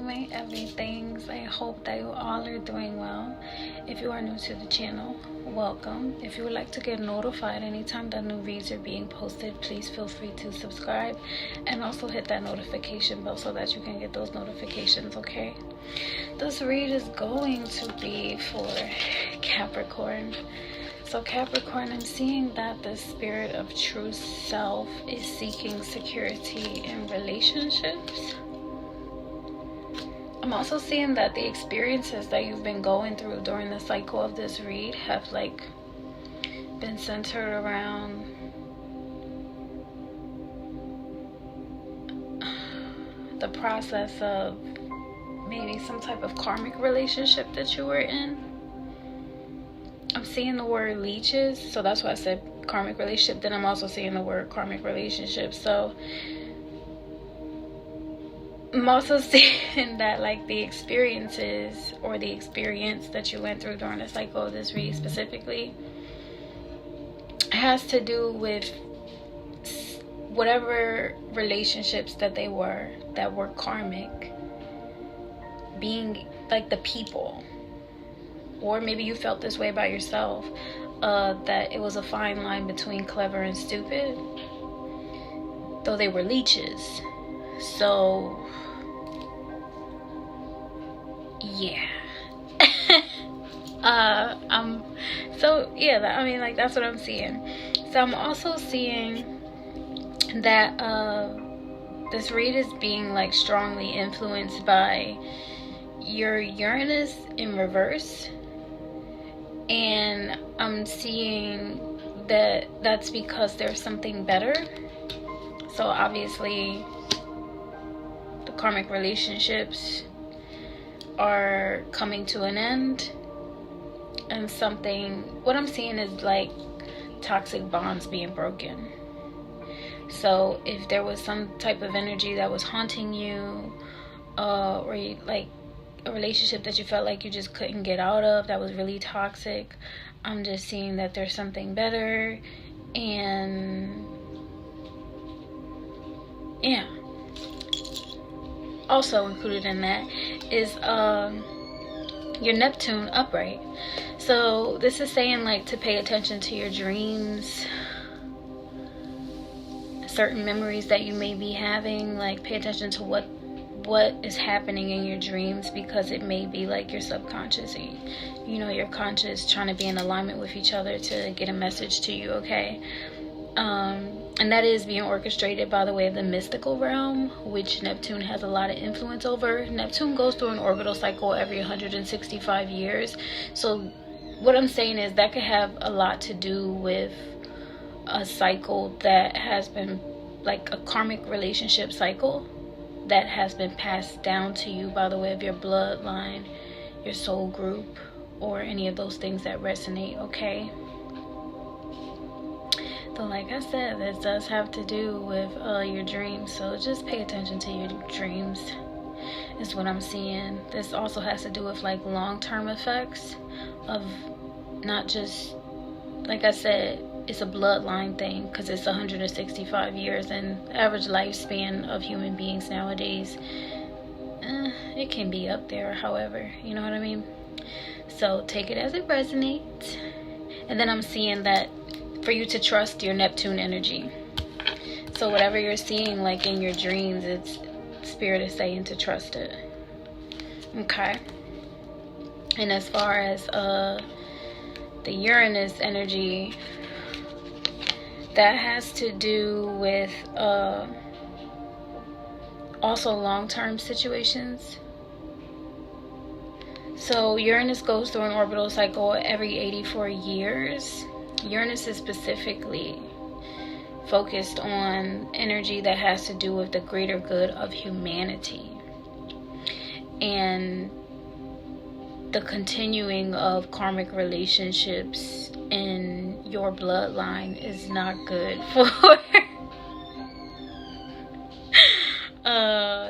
my everythings. I hope that you all are doing well. If you are new to the channel, welcome. If you would like to get notified anytime that new reads are being posted, please feel free to subscribe and also hit that notification bell so that you can get those notifications, okay? This read is going to be for Capricorn. So Capricorn, I'm seeing that the spirit of true self is seeking security in relationships. I'm also seeing that the experiences that you've been going through during the cycle of this read have been centered around the process of maybe some type of karmic relationship that you were in. I'm seeing the word leeches, so that's why I said karmic relationship. Then I'm also seeing the word karmic relationship. So I'm also seeing that the experiences or the experience that you went through during the cycle of this read specifically has to do with whatever relationships that were karmic, being the people. Or maybe you felt this way about yourself, that it was a fine line between clever and stupid, though they were leeches. So, yeah. That's what I'm seeing. So I'm also seeing that this read is being strongly influenced by your Uranus in reverse. And I'm seeing that that's because there's something better. So obviously the karmic relationships are coming to an end, and what I'm seeing is toxic bonds being broken. So if there was some type of energy that was haunting you, or a relationship that you felt like you just couldn't get out of, that was really toxic, I'm just seeing that there's something better. And yeah, also included in that is your Neptune upright. So this is saying to pay attention to your dreams, certain memories that you may be having. Pay attention to what is happening in your dreams, because it may be your subconscious and your conscious trying to be in alignment with each other to get a message to you, okay? And that is being orchestrated by the way of the mystical realm, which Neptune has a lot of influence over. Neptune goes through an orbital cycle every 165 years. So what I'm saying is that could have a lot to do with a cycle that has been a karmic relationship cycle that has been passed down to you by the way of your bloodline, your soul group, or any of those things that resonate, okay? So like I said, this does have to do with your dreams, so just pay attention to your dreams is what I'm seeing. This also has to do with long-term effects of not just, like I said, it's a bloodline thing, because it's 165 years, and the average lifespan of human beings nowadays, it can be up there, however, you know what I mean? So take it as it resonates. And then I'm seeing that for you to trust your Neptune energy. So whatever you're seeing in your dreams, it's spirit is saying to trust it, okay? And as far as the Uranus energy, that has to do with also long-term situations. So Uranus goes through an orbital cycle every 84 years. Uranus is specifically focused on energy that has to do with the greater good of humanity. And the continuing of karmic relationships in your bloodline is not good for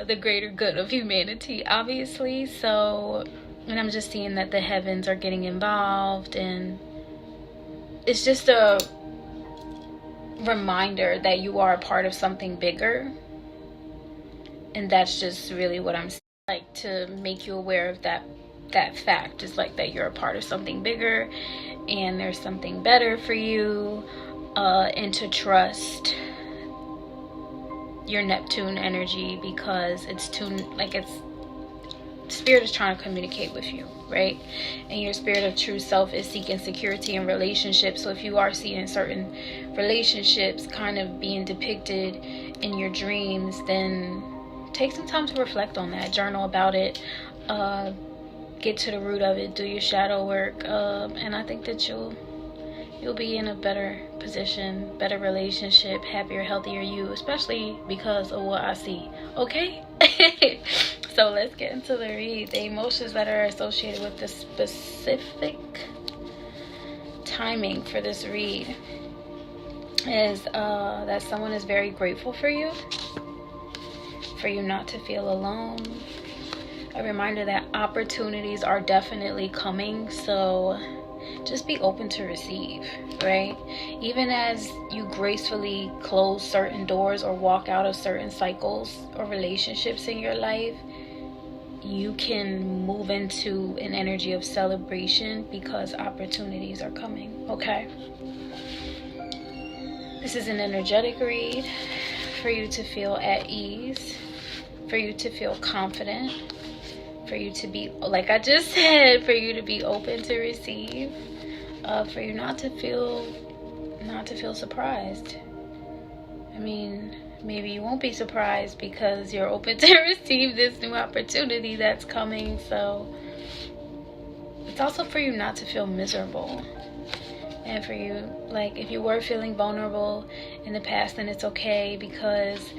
the greater good of humanity, obviously. So, and I'm just seeing that the heavens are getting involved, and it's just a reminder that you are a part of something bigger. And that's just really what I'm like to make you aware of that fact, just like that you're a part of something bigger and there's something better for you, and to trust your Neptune energy, because it's spirit is trying to communicate with you, right? And your spirit of true self is seeking security in relationships. So if you are seeing certain relationships kind of being depicted in your dreams, then take some time to reflect on that, journal about it, get to the root of it, do your shadow work, and I think that you'll be in a better position, better relationship, happier, healthier you, especially because of what I see. Okay? So let's get into the read. The emotions that are associated with the specific timing for this read is that someone is very grateful for you not to feel alone. A reminder that opportunities are definitely coming, so just be open to receive, right? Even as you gracefully close certain doors or walk out of certain cycles or relationships in your life, you can move into an energy of celebration because opportunities are coming, okay? This is an energetic read for you to feel at ease, for you to feel confident, for you to be, like I just said, for you to be open to receive, for you not to feel surprised. I mean, maybe you won't be surprised because you're open to receive this new opportunity that's coming. So it's also for you not to feel miserable. And for you, like, if you were feeling vulnerable in the past, then it's okay, because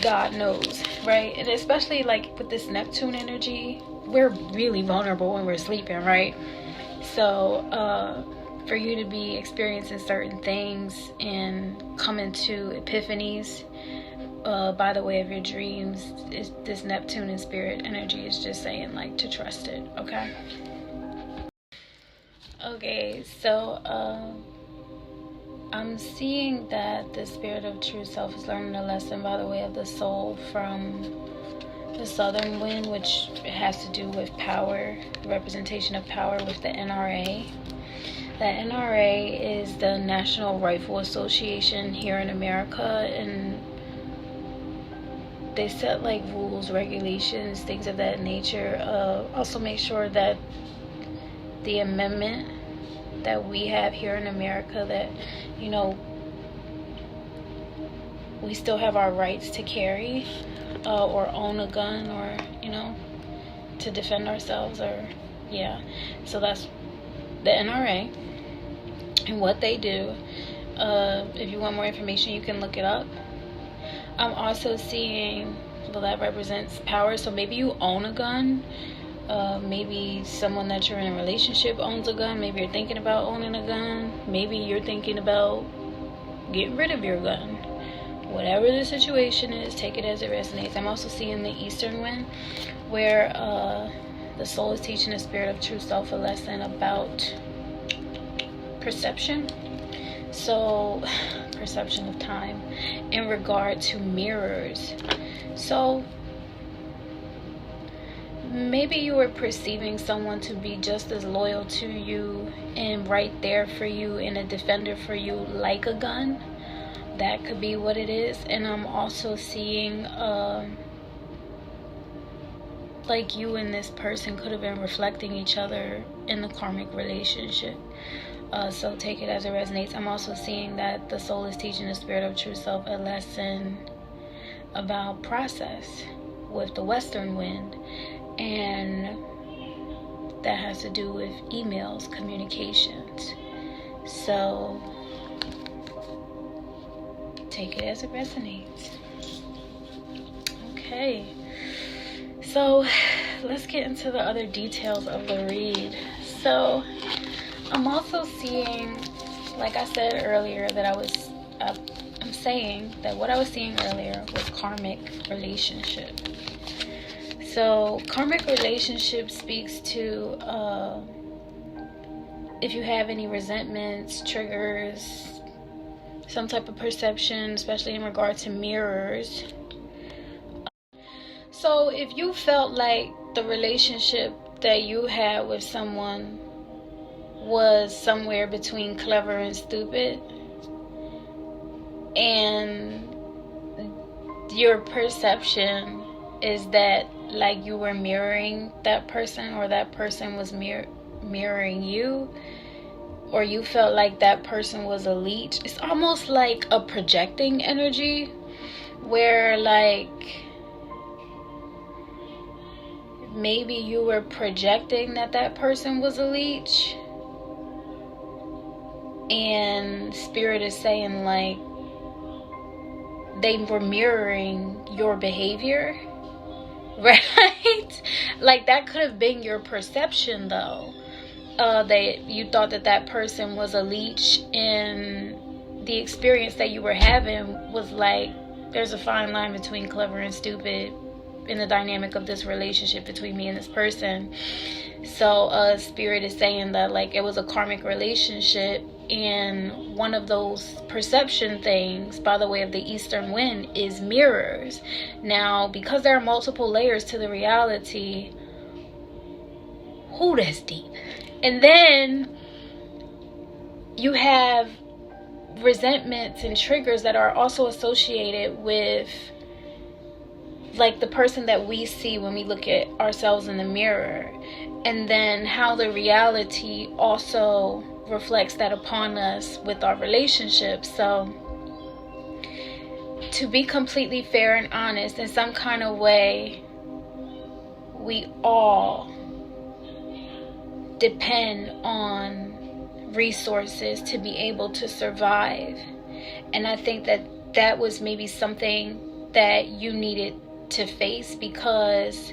God knows, right? And especially like with this Neptune energy, we're really vulnerable when we're sleeping, right? So for you to be experiencing certain things and come into epiphanies by the way of your dreams, this Neptune and spirit energy is just saying, like, to trust it. Okay, so I'm seeing that the spirit of true self is learning a lesson by the way of the soul from the southern wind, which has to do with power, representation of power with the NRA. The NRA is the National Rifle Association here in America, and they set like rules, regulations, things of that nature. Also make sure that the amendment that we have here in America, that, you know, we still have our rights to carry or own a gun, or, you know, to defend ourselves, or so that's the NRA and what they do. If you want more information, you can look it up. I'm also seeing, well, that represents power, so maybe you own a gun. Maybe someone that you're in a relationship owns a gun. Maybe you're thinking about owning a gun. Maybe you're thinking about getting rid of your gun. Whatever the situation is, take it as it resonates. I'm also seeing the Eastern Wind, where the soul is teaching the spirit of true self a lesson about perception. So, perception of time in regard to mirrors. So, maybe you were perceiving someone to be just as loyal to you and right there for you and a defender for you like a gun. That could be what it is. And I'm also seeing like you and this person could have been reflecting each other in the karmic relationship. So take it as it resonates. I'm also seeing that the soul is teaching the spirit of true self a lesson about process with the Western Wind. And that has to do with emails, communications. So take it as it resonates. Okay, so let's get into the other details of the read. So I'm also seeing, like I said earlier, that I'm saying that what I was seeing earlier was karmic relationship. So karmic relationship speaks to if you have any resentments, triggers, some type of perception, especially in regard to mirrors. So if you felt like the relationship that you had with someone was somewhere between clever and stupid, and your perception is that like you were mirroring that person, or that person was mirroring you, or you felt like that person was a leech, it's almost like a projecting energy where like maybe you were projecting that that person was a leech, and spirit is saying like they were mirroring your behavior, right? Like that could have been your perception though, that you thought that that person was a leech, and the experience that you were having was like there's a fine line between clever and stupid in the dynamic of this relationship between me and this person. So spirit is saying that like it was a karmic relationship, and one of those perception things by the way of the eastern wind is mirrors. Now because there are multiple layers to the reality, that's deep. And then you have resentments and triggers that are also associated with like the person that we see when we look at ourselves in the mirror, and then how the reality also reflects that upon us with our relationships. So to be completely fair and honest, in some kind of way we all depend on resources to be able to survive. And I think that that was maybe something that you needed to face, because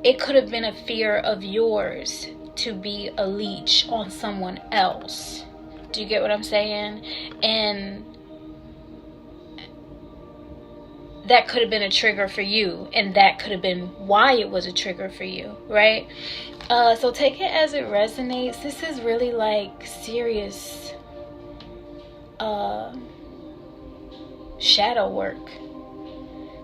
it could have been a fear of yours to be a leech on someone else. Do you get what I'm saying? And that could have been a trigger for you, and that could have been why it was a trigger for you, right? So take it as it resonates. This is really like serious shadow work.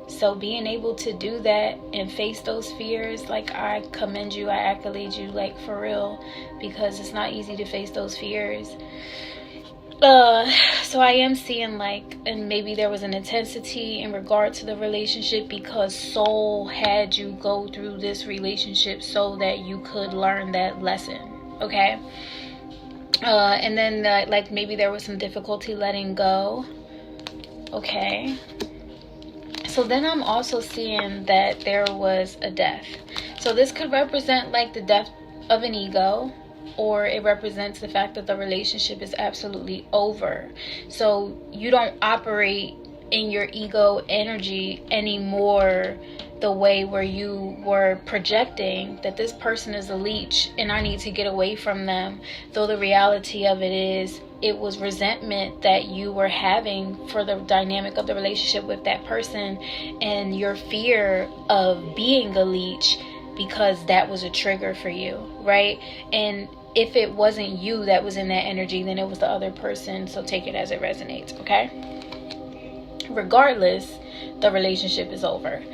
So being able to do that and face those fears, like I commend you, I accolade you, like for real, because it's not easy to face those fears. So I am seeing like, and maybe there was an intensity in regard to the relationship because soul had you go through this relationship so that you could learn that lesson, okay? And then like maybe there was some difficulty letting go, okay? So then I'm also seeing that there was a death. So this could represent like the death of an ego, or it represents the fact that the relationship is absolutely over. So you don't operate in your ego energy anymore the way where you were projecting that this person is a leech and I need to get away from them. Though the reality of it is, it was resentment that you were having for the dynamic of the relationship with that person, and your fear of being a leech because that was a trigger for you, right? And if it wasn't you that was in that energy, then it was the other person. So take it as it resonates, okay? Regardless, the relationship is over.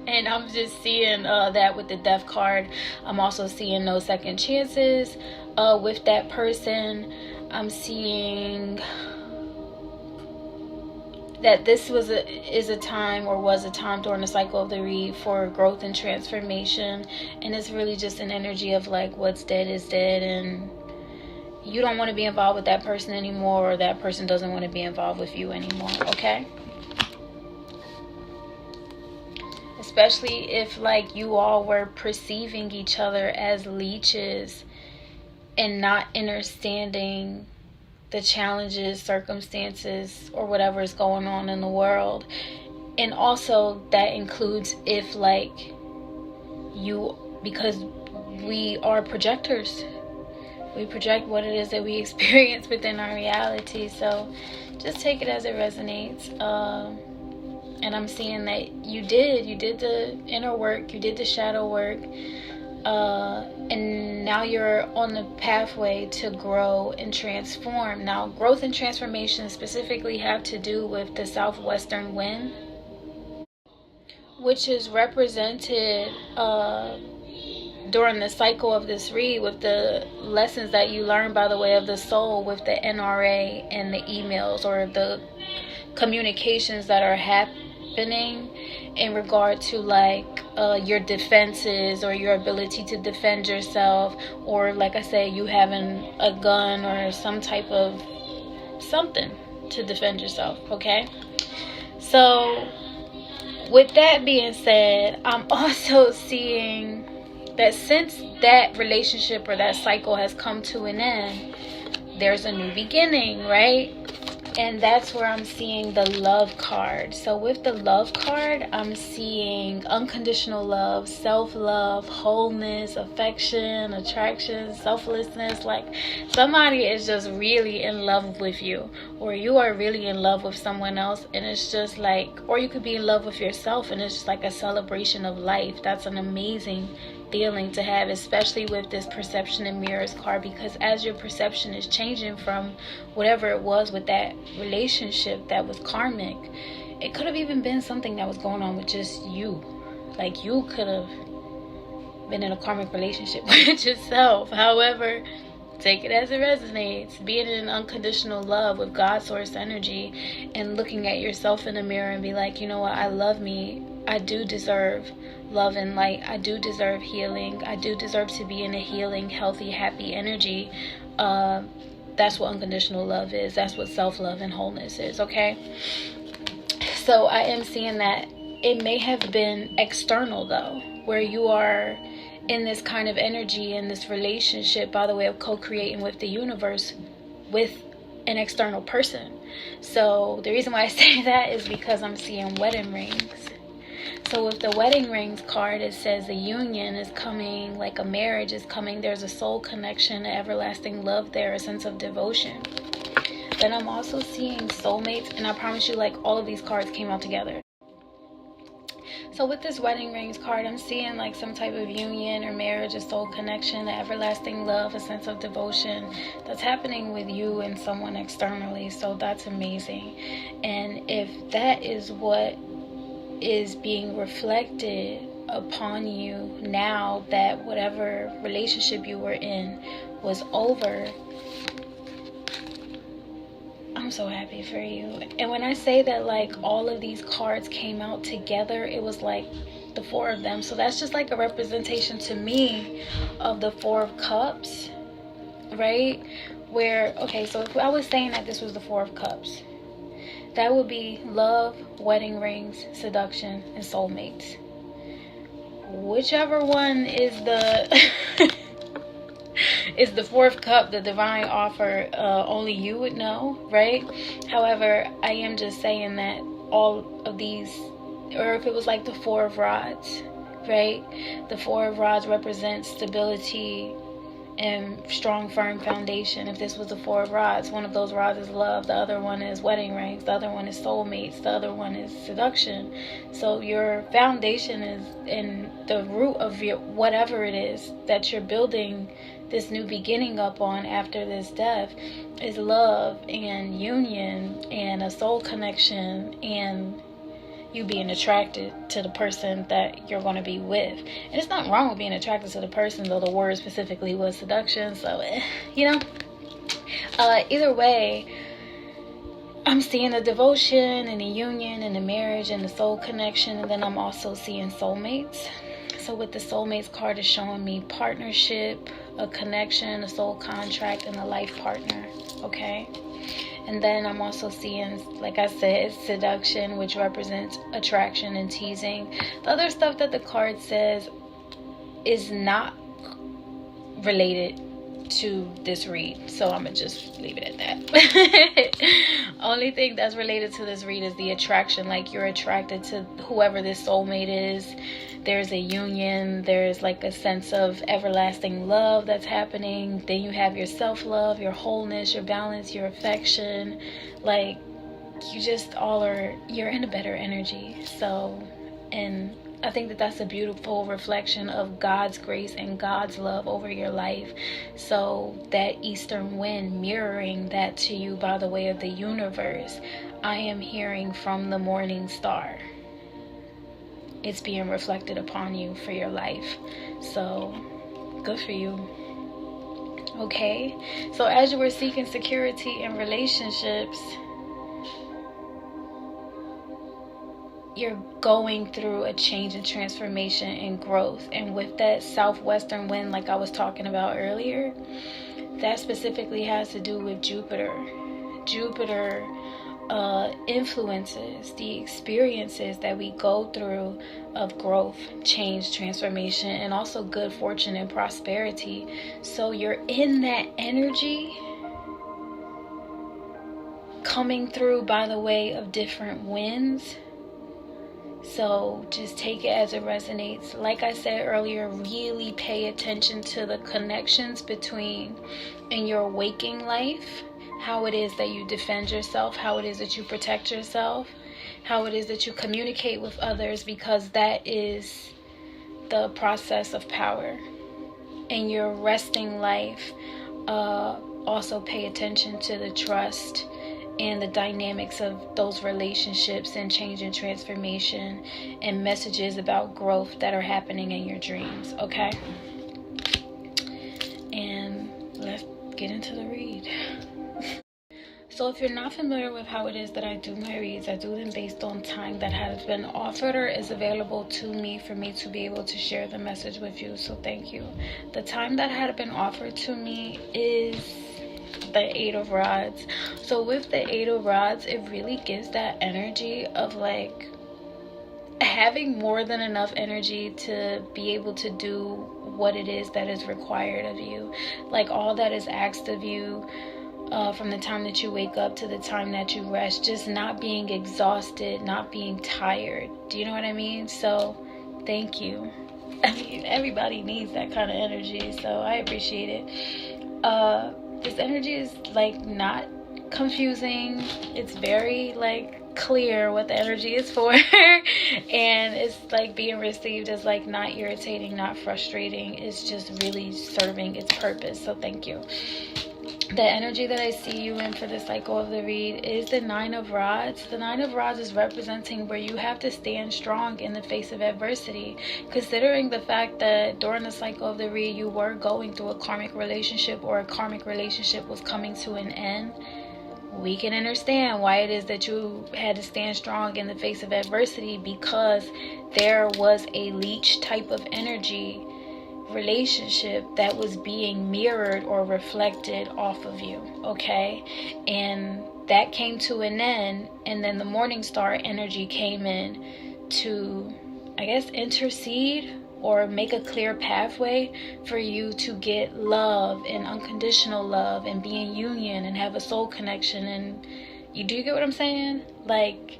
And I'm just seeing that with the death card. I'm also seeing no second chances with that person. I'm seeing that this was a time during the cycle of the read for growth and transformation, and it's really just an energy of like what's dead is dead, and you don't want to be involved with that person anymore, or that person doesn't want to be involved with you anymore, okay? Especially if like you all were perceiving each other as leeches and not understanding the challenges, circumstances, or whatever is going on in the world. And also that includes if like you, because we are projectors, we project what it is that we experience within our reality. So just take it as it resonates. And I'm seeing that you did the inner work, you did the shadow work, and now you're on the pathway to grow and transform. Now, growth and transformation specifically have to do with the southwestern wind, which is represented during the cycle of this read with the lessons that you learn by the way of the soul, with the NRA and the emails or the communications that are happening in regard to like your defenses or your ability to defend yourself, or like I said, you having a gun or some type of something to defend yourself. Okay, so with that being said, I'm also seeing that since that relationship or that cycle has come to an end, there's a new beginning, right? And that's where I'm seeing the love card. So with the love card, I'm seeing unconditional love, self-love, wholeness, affection, attraction, selflessness. Like somebody is just really in love with you, or you are really in love with someone else, and it's just like, or you could be in love with yourself, and it's just like a celebration of life. That's an amazing feeling to have, especially with this perception and mirrors card, because as your perception is changing from whatever it was with that relationship that was karmic, it could have even been something that was going on with just you. Like you could have been in a karmic relationship with yourself. However, take it as it resonates. Being in unconditional love with God source energy and looking at yourself in the mirror and be like, you know what, I love me. I do deserve love and light. I do deserve healing. I do deserve to be in a healing, healthy, happy energy. That's what unconditional love is. That's what self-love and wholeness is, okay? So I am seeing that it may have been external though, where you are in this kind of energy, in this relationship by the way of co-creating with the universe with an external person. So the reason why I say that is because I'm seeing wedding rings. So with the wedding rings card, it says a union is coming, like a marriage is coming. There's a soul connection, an everlasting love there, a sense of devotion. Then I'm also seeing soulmates, and I promise you, like, all of these cards came out together. So with this wedding rings card, I'm seeing like some type of union or marriage, a soul connection, an everlasting love, a sense of devotion that's happening with you and someone externally. So that's amazing. And if that is what is being reflected upon you now that whatever relationship you were in was over, I'm so happy for you. And when I say that like all of these cards came out together, it was like the four of them. So that's just like a representation to me of the Four of Cups, right? Where, okay, so if I was saying that this was the Four of Cups, that would be love, wedding rings, seduction, and soulmates. Whichever one is the is the fourth cup, the divine offer, only you would know, right? However, I am just saying that all of these, or if it was like the Four of Rods, right? The Four of Rods represents stability and strong, firm foundation. If this was the Four of Rods, one of those rods is love, the other one is wedding rings, the other one is soulmates, the other one is seduction. So your foundation is in the root of your whatever it is that you're building this new beginning up on after this death is love and union and a soul connection and you being attracted to the person that you're going to be with. And it's not wrong with being attracted to the person, though the word specifically was seduction. So, you know, either way, I'm seeing the devotion and the union and the marriage and the soul connection. And then I'm also seeing soulmates. So with the soulmates card, is showing me partnership, a connection, a soul contract, and a life partner. Okay. And then I'm also seeing, like I said, seduction, which represents attraction and teasing. The other stuff that the card says is not related to this read, so I'm gonna just leave it at that. Only thing that's related to this read is the attraction, like you're attracted to whoever this soulmate is. There's a union, there's like a sense of everlasting love that's happening. Then you have your self-love, your wholeness, your balance, your affection. Like you just all are, you're in a better energy. So, and I think that that's a beautiful reflection of God's grace and God's love over your life. So that eastern wind mirroring that to you by the way of the universe, I am hearing from the morning star. it's being reflected upon you for your life. So good for you. Okay, so as you were seeking security in relationships, you're going through a change and transformation and growth. And with that southwestern wind, like I was talking about earlier, that specifically has to do with Jupiter. Jupiter influences the experiences that we go through of growth, change, transformation, and also good fortune and prosperity. So you're in that energy coming through by the way of different winds. So just take it as it resonates. Like I said earlier, really pay attention to the connections between in your waking life, how it is that you defend yourself, how it is that you protect yourself, how it is that you communicate with others, because that is the process of power. In your resting life, also pay attention to the trust and the dynamics of those relationships and change and transformation and messages about growth that are happening in your dreams, okay? And let's get into the read. So if you're not familiar with how it is that I do my reads, I do them based on time that has been offered or is available to me for me to be able to share the message with you. So thank you. The time that had been offered to me is the 8 of Rods. So with the 8 of Rods, it really gives that energy of like having more than enough energy to be able to do what it is that is required of you. Like all that is asked of you, from the time that you wake up to the time that you rest, just not being exhausted, not being tired. Do you know what I mean? So thank you. I mean, everybody needs that kind of energy, so I appreciate it. This energy is like not confusing. It's very like clear what the energy is for. And it's like being received as like not irritating, not frustrating. It's just really serving its purpose. So thank you. The energy that I see you in for the cycle of the read is the 9 of Rods. The 9 of Rods is representing where you have to stand strong in the face of adversity. Considering the fact that during the cycle of the read, you were going through a karmic relationship, or a karmic relationship was coming to an end, we can understand why it is that you had to stand strong in the face of adversity, because there was a leech type of energy relationship that was being mirrored or reflected off of you, okay? And that came to an end, and then the morning star energy came in to, I guess, intercede or make a clear pathway for you to get love and unconditional love and be in union and have a soul connection. And you do get what I'm saying? Like,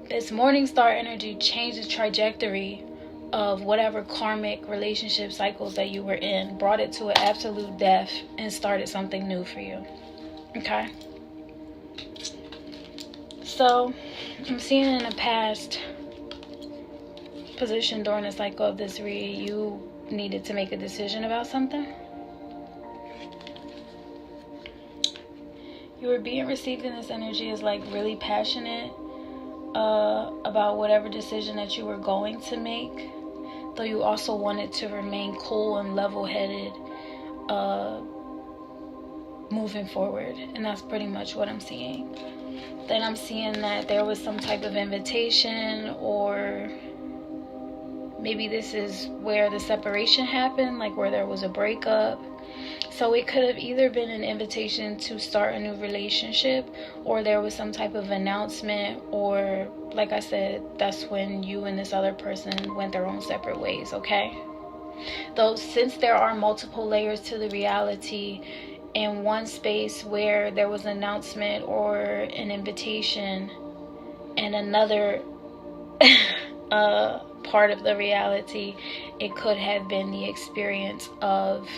this morning star energy changed the trajectory of whatever karmic relationship cycles that you were in, brought it to an absolute death, and started something new for you. Okay? So, I'm seeing in a past position during the cycle of this read, you needed to make a decision about something. You were being received in this energy as like really passionate about whatever decision that you were going to make, though you also wanted to remain cool and level-headed moving forward. And that's pretty much what I'm seeing. Then I'm seeing that there was some type of invitation, or maybe this is where the separation happened, like where there was a breakup. So it could have either been an invitation to start a new relationship, or there was some type of announcement, or like I said, that's when you and this other person went their own separate ways, okay? Though since there are multiple layers to the reality, in one space where there was an announcement or an invitation, and another part of the reality, it could have been the experience of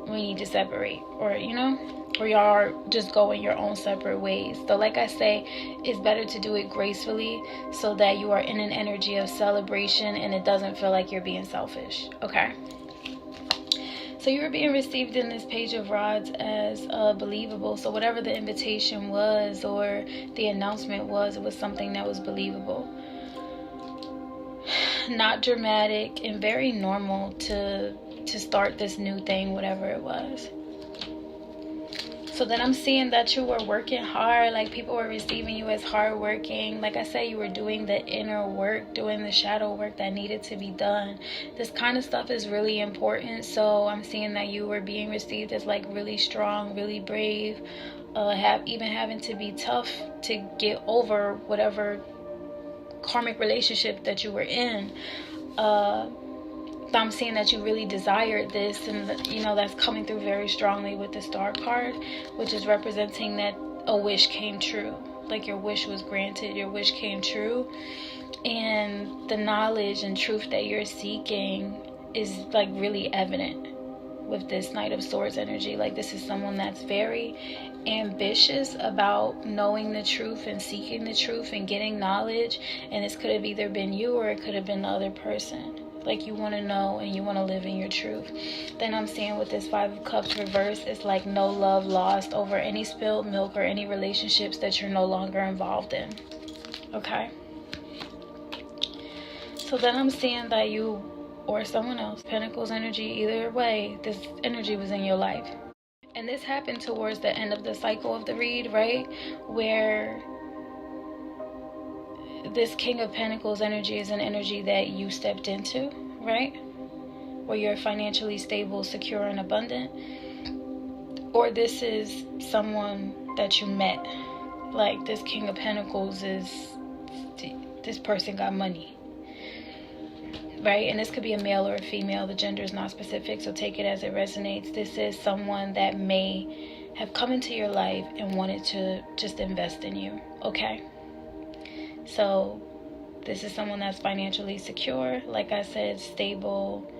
we need to separate, or you know, or y'all are just going your own separate ways. So like I say, it's better to do it gracefully so that you are in an energy of celebration and it doesn't feel like you're being selfish, okay? So you were being received in this Page of Rods as believable. So whatever the invitation was or the announcement was, it was something that was believable. not dramatic, and very normal to start this new thing, whatever it was. So then I'm seeing that you were working hard, like people were receiving you as hardworking. Like I said, you were doing the inner work, doing the shadow work that needed to be done. This kind of stuff is really important. So I'm seeing that you were being received as like really strong, really brave, even having to be tough to get over whatever karmic relationship that you were in. I'm seeing that you really desired this, and you know that's coming through very strongly with the Star card, which is representing that a wish came true. Like your wish was granted, your wish came true, and the knowledge and truth that you're seeking is like really evident with this Knight of Swords energy. Like this is someone that's very ambitious about knowing the truth and seeking the truth and getting knowledge, and this could have either been you or it could have been the other person. Like you want to know and you want to live in your truth. Then I'm seeing with this Five of Cups reverse, it's like no love lost over any spilled milk or any relationships that you're no longer involved in. Okay. So then I'm seeing that you or someone else, Pentacles energy, either way, this energy was in your life. And this happened towards the end of the cycle of the read, right? Where this King of Pentacles energy is an energy that you stepped into, right? Where you're financially stable, secure, and abundant. Or this is someone that you met. Like this King of Pentacles is, this person got money, right? And this could be a male or a female. The gender is not specific, so take it as it resonates. This is someone that may have come into your life and wanted to just invest in you, okay? So this is someone that's financially secure, like I said, stable,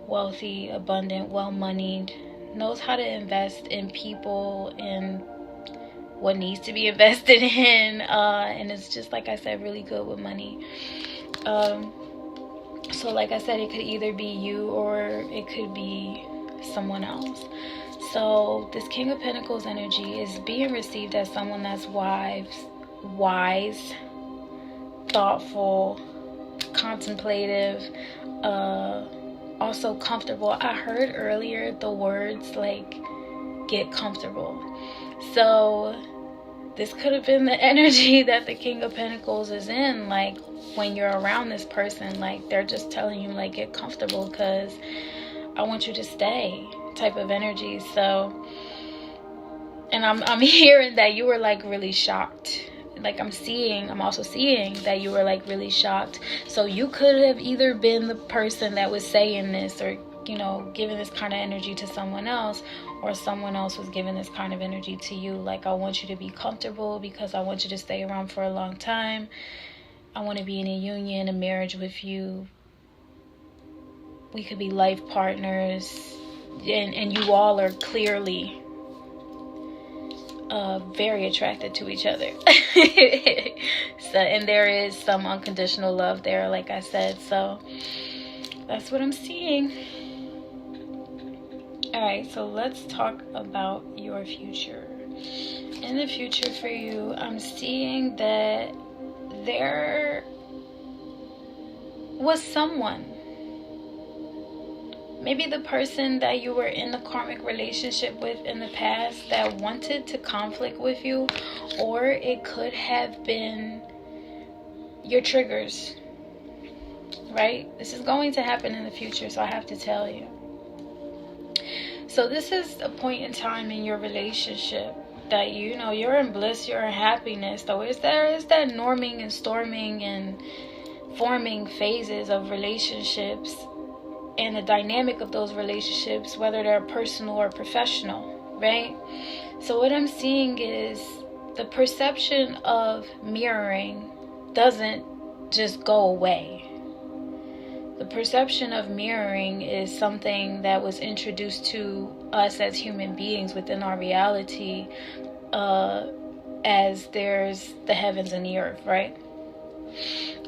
wealthy, abundant, well-moneyed, knows how to invest in people and what needs to be invested in, and it's just, like I said, really good with money. So like I said, it could either be you or it could be someone else. So this King of Pentacles energy is being received as someone that's wise, thoughtful, contemplative, also comfortable. I heard earlier the words like get comfortable. So this could have been the energy that the King of Pentacles is in. Like when you're around this person, like they're just telling you like get comfortable because I want you to stay type of energy. So, and I'm hearing that you were like really shocked. Like I'm also seeing that you were like really shocked. So you could have either been the person that was saying this or, you know, giving this kind of energy to someone else, or someone else was giving this kind of energy to you. Like, I want you to be comfortable because I want you to stay around for a long time. I want to be in a union, a marriage with you. We could be life partners, and you all are clearly very attracted to each other. So, and there is some unconditional love there, like I said. So that's what I'm seeing. All right, so let's talk about your future. In the future for you, I'm seeing that there was someone, maybe the person that you were in the karmic relationship with in the past, that wanted to conflict with you, or it could have been your triggers, right? This is going to happen in the future, so I have to tell you. So this is a point in time in your relationship that, you know, you're in bliss, you're in happiness. So there is that norming and storming and forming phases of relationships, and the dynamic of those relationships, whether they're personal or professional, right? So what I'm seeing is the perception of mirroring doesn't just go away. The perception of mirroring is something that was introduced to us as human beings within our reality, as there's the heavens and the earth, right?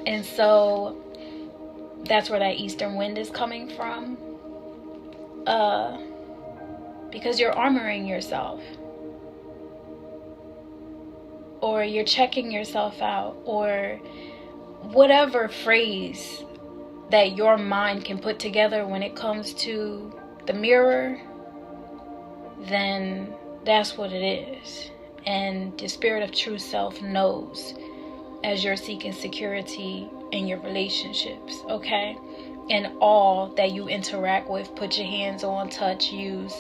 And so that's where that eastern wind is coming from, because you're armoring yourself, or you're checking yourself out, or whatever phrase that your mind can put together when it comes to the mirror, then that's what it is. And the spirit of true self knows as you're seeking security in your relationships, okay? And all that you interact with, put your hands on, touch, use,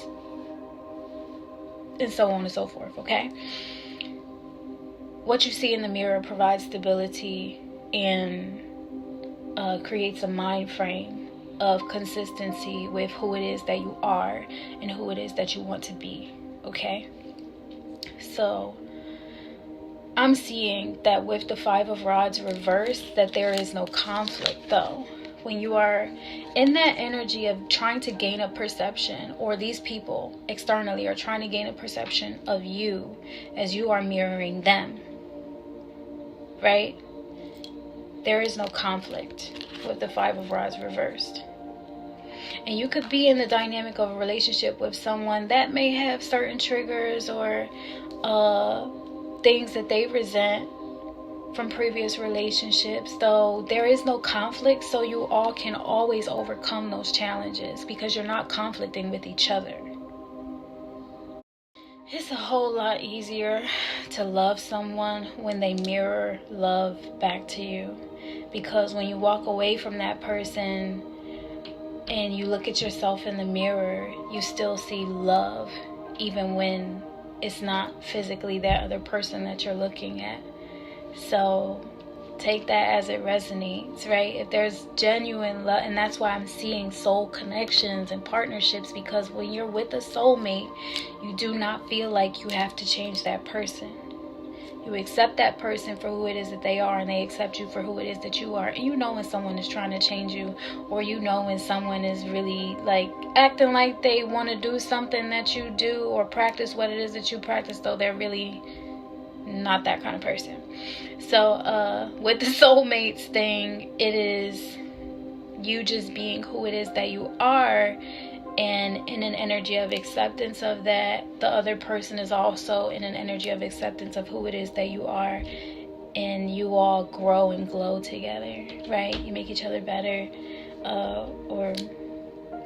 and so on and so forth, okay? What you see in the mirror provides stability and creates a mind frame of consistency with who it is that you are and who it is that you want to be, okay? So I'm seeing that with the Five of Rods reversed, that there is no conflict, though. When you are in that energy of trying to gain a perception, or these people externally are trying to gain a perception of you as you are mirroring them, right? There is no conflict with the Five of Rods reversed. And you could be in the dynamic of a relationship with someone that may have certain triggers or things that they resent from previous relationships, though there is no conflict, so you all can always overcome those challenges because you're not conflicting with each other. It's a whole lot easier to love someone when they mirror love back to you, because when you walk away from that person and you look at yourself in the mirror, you still see love even when it's not physically that other person that you're looking at. So take that as it resonates, right? If there's genuine love, and that's why I'm seeing soul connections and partnerships, because when you're with a soulmate, you do not feel like you have to change that person. You accept that person for who it is that they are, and they accept you for who it is that you are. And you know when someone is trying to change you, or you know when someone is really like acting like they want to do something that you do or practice what it is that you practice, though they're really not that kind of person. So with the soulmates thing, it is you just being who it is that you are, and in an energy of acceptance of that, the other person is also in an energy of acceptance of who it is that you are, and you all grow and glow together, right? You make each other better, or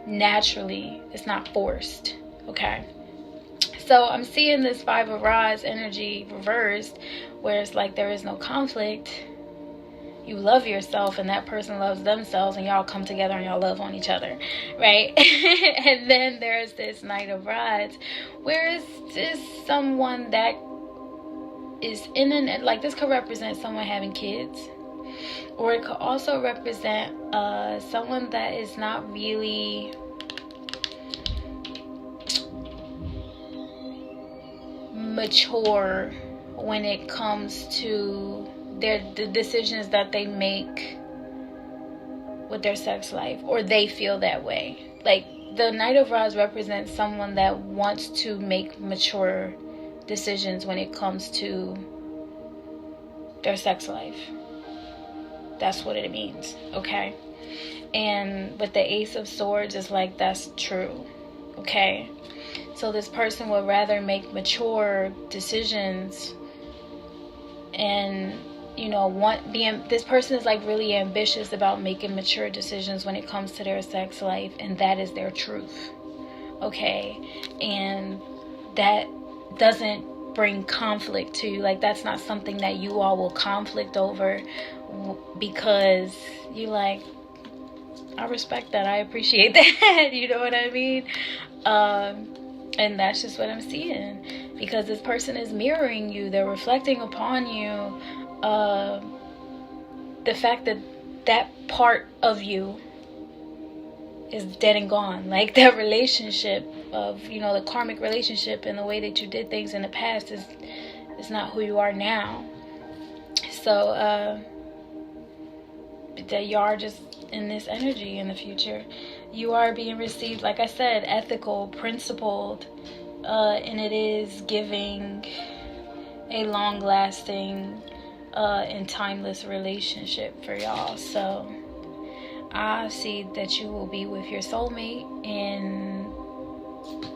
naturally, it's not forced, okay? So I'm seeing this Five of Rods energy reversed, where it's like there is no conflict. You love yourself and that person loves themselves, and y'all come together and y'all love on each other, right? And then there's this Knight of Rods, where it's just someone that is in an, like, this could represent someone having kids, or it could also represent someone that is not really mature when it comes to the decisions that they make with their sex life, or they feel that way. Like, the Knight of Rods represents someone that wants to make mature decisions when it comes to their sex life. That's what it means, okay? And with the Ace of Swords, it's like that's true, okay? So this person would rather make mature decisions and, you know, this person is like really ambitious about making mature decisions when it comes to their sex life, and that is their truth, okay? And that doesn't bring conflict to you. Like, that's not something that you all will conflict over, because you like, I respect that, I appreciate that, you know what I mean? And that's just what I'm seeing, because this person is mirroring you. They're reflecting upon you. The fact that that part of you is dead and gone. Like, that relationship of, you know, the karmic relationship and the way that you did things in the past is not who you are now. So that you are just in this energy in the future. You are being received, like I said, ethical, principled, and it is giving a long-lasting and timeless relationship for y'all. So I see that you will be with your soulmate, and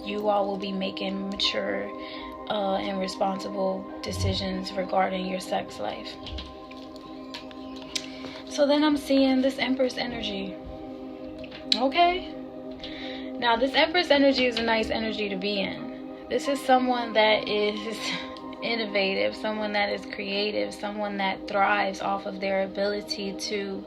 you all will be making mature and responsible decisions regarding your sex life. So then I'm seeing this Empress energy. Okay. Now this Empress energy is a nice energy to be in. This is someone that is innovative, someone that is creative, someone that thrives off of their ability to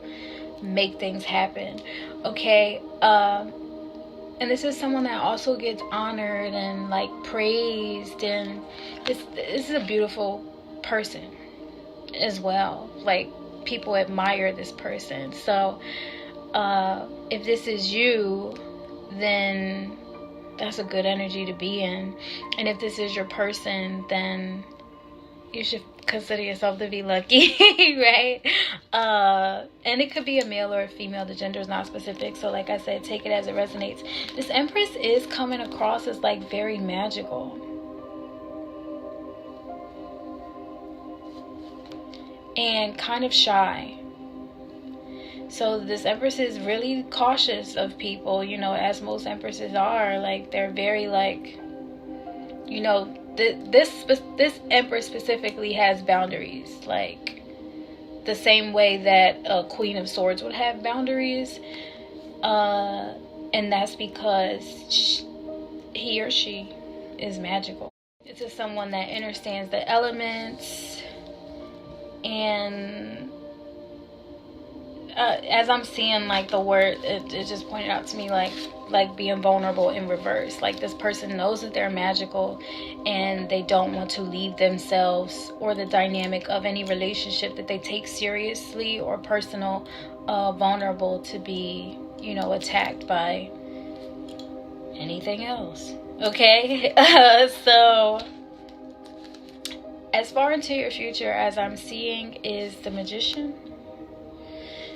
make things happen. Okay. And this is someone that also gets honored and like praised, and this is a beautiful person as well. Like, people admire this person. So if this is you, then that's a good energy to be in. And if this is your person, then you should consider yourself to be lucky, right? And it could be a male or a female. The gender is not specific, so like I said, take it as it resonates. This Empress is coming across as like very magical, and kind of shy. So this Empress is really cautious of people, you know, as most Empresses are. Like, they're very like, you know, this Empress specifically has boundaries, like the same way that a Queen of Swords would have boundaries, and that's because he or she is magical. This is someone that understands the elements, and as I'm seeing like the word, it just pointed out to me like being vulnerable in reverse. Like, this person knows that they're magical and they don't want to leave themselves or the dynamic of any relationship that they take seriously or personal, vulnerable to be, you know, attacked by anything else. Okay. So as far into your future as I'm seeing is the Magician.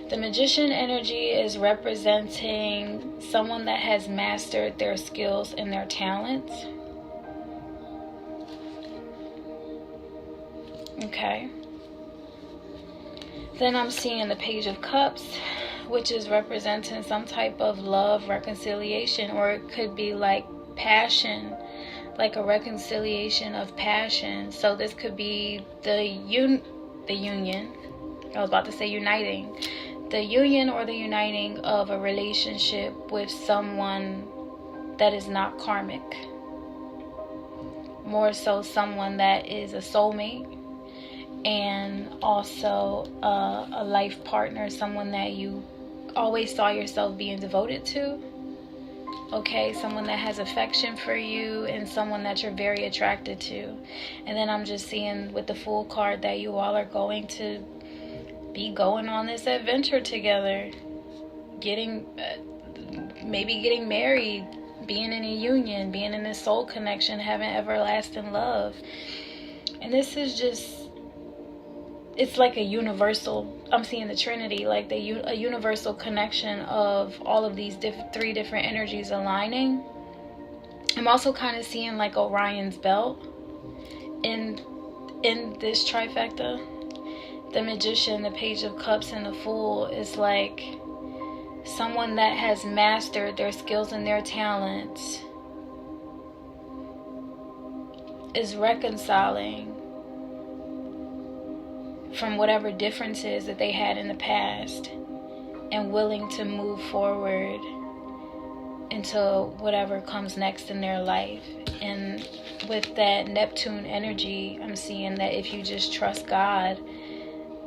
The Magician energy is representing someone that has mastered their skills and their talents. Okay. Then I'm seeing the Page of Cups, which is representing some type of love, reconciliation, or it could be like passion, like a reconciliation of passion. So this could be the union. I was about to say uniting. The union or the uniting of a relationship with someone that is not karmic. More so someone that is a soulmate, and also a life partner, someone that you always saw yourself being devoted to. Okay, someone that has affection for you and someone that you're very attracted to. And then I'm just seeing with the Fool card that you all are going to be going on this adventure together, maybe getting married, being in a union, being in a soul connection, having everlasting love. And this is just, it's like a universal, I'm seeing the Trinity, like a universal connection of all of these three different energies aligning. I'm also kind of seeing like Orion's belt in this trifecta. The Magician, the Page of Cups, and the Fool is like someone that has mastered their skills and their talents, is reconciling from whatever differences that they had in the past and willing to move forward into whatever comes next in their life. And with that Neptune energy, I'm seeing that if you just trust God,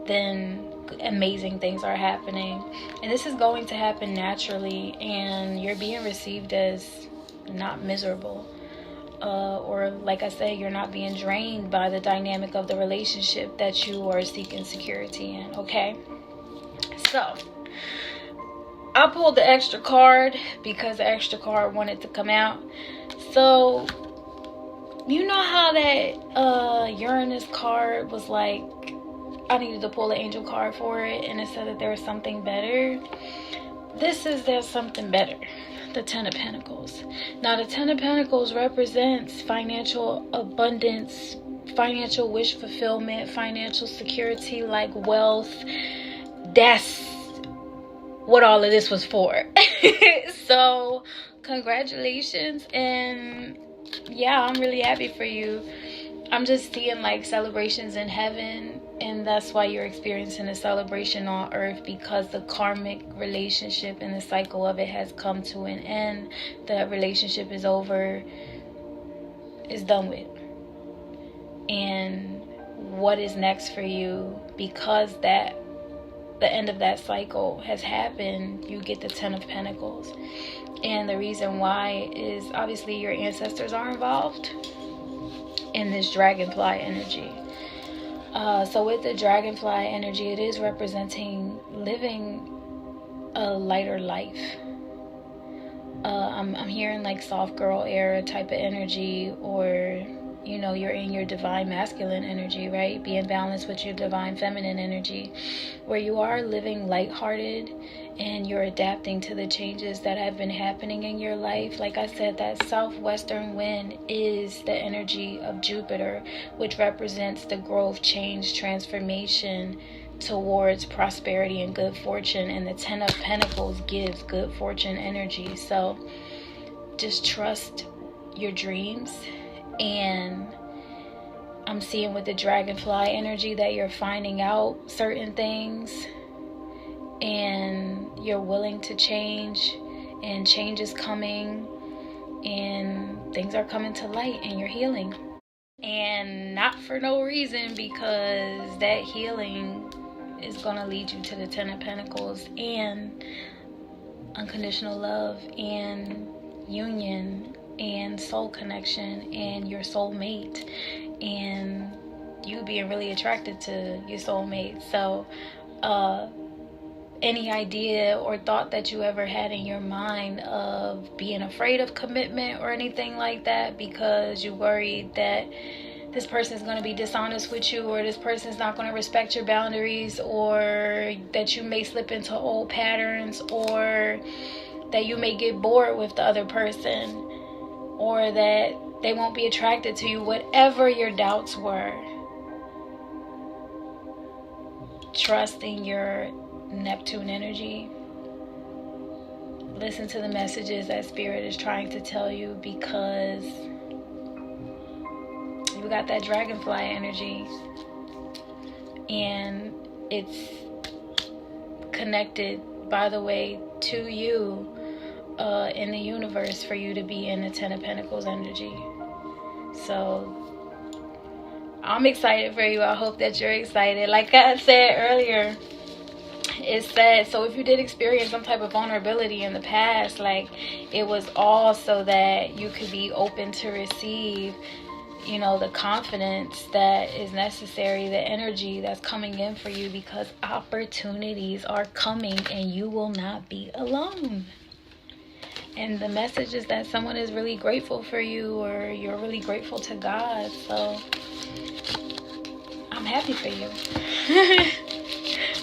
then amazing things are happening. And this is going to happen naturally, and you're being received as not miserable. Or like I said, you're not being drained by the dynamic of the relationship that you are seeking security in. Okay, so I pulled the extra card because the extra card wanted to come out. So you know how that Uranus card was like, I needed to pull the angel card for it, and it said that there was something better. There's something better. The Ten of Pentacles. Now the Ten of Pentacles represents financial abundance, financial wish fulfillment, financial security, like wealth. That's what all of this was for. So congratulations, and yeah, I'm really happy for you. I'm just seeing like celebrations in heaven, And that's why you're experiencing a celebration on earth, because the karmic relationship and the cycle of it has come to an end. The relationship is over, is done with. And what is next for you, because that the end of that cycle has happened, you get the 10 of Pentacles. And the reason why is obviously your ancestors are involved in this dragonfly energy. So with the dragonfly energy, it is representing living a lighter life. I'm hearing like soft girl era type of energy, or you know, you're in your divine masculine energy, right? Be in balance with your divine feminine energy, where you are living lighthearted and you're adapting to the changes that have been happening in your life. Like I said, that southwestern wind is the energy of Jupiter, which represents the growth, change, transformation towards prosperity and good fortune. And the 10 of Pentacles gives good fortune energy. So just trust your dreams. And I'm seeing with the dragonfly energy that you're finding out certain things and you're willing to change, and change is coming and things are coming to light and you're healing. And not for no reason, because that healing is going to lead you to the 10 of Pentacles and unconditional love and union and soul connection and your soulmate, and you being really attracted to your soulmate. So any idea or thought that you ever had in your mind of being afraid of commitment or anything like that, because you worried that this person is going to be dishonest with you, or this person is not going to respect your boundaries, or that you may slip into old patterns, or that you may get bored with the other person, or that they won't be attracted to you, whatever your doubts were, trust in your Neptune energy. Listen to the messages that Spirit is trying to tell you, because you got that dragonfly energy and it's connected, by the way, to you in the universe for you to be in the 10 of Pentacles energy. So I'm excited for you. I hope that you're excited. Like I said earlier, it's sad. So if you did experience some type of vulnerability in the past, like, it was all so that you could be open to receive, you know, the confidence that is necessary, the energy that's coming in for you, because opportunities are coming and you will not be alone. And the message is that someone is really grateful for you, or you're really grateful to God. So I'm happy for you.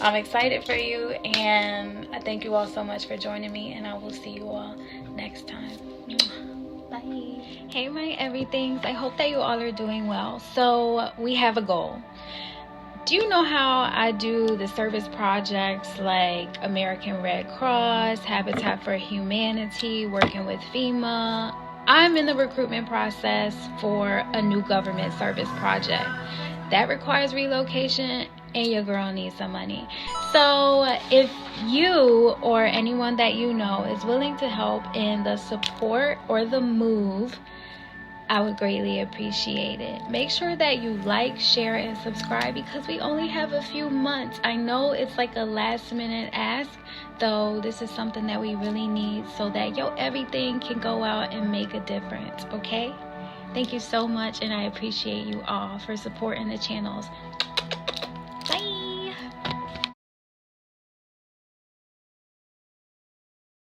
I'm excited for you, and I thank you all so much for joining me, and I will see you all next time. Bye. Hey my everythings, I hope that you all are doing well. So we have a goal. Do you know how I do the service projects like American Red Cross, Habitat for Humanity, working with FEMA? I'm in the recruitment process for a new government service project that requires relocation, and your girl needs some money. So if you or anyone that you know is willing to help in the support or the move, I would greatly appreciate it. Make sure that you like, share, and subscribe, because we only have a few months. I know it's like a last minute ask, though this is something that we really need so that everything can go out and make a difference, okay? Thank you so much, and I appreciate you all for supporting the channels.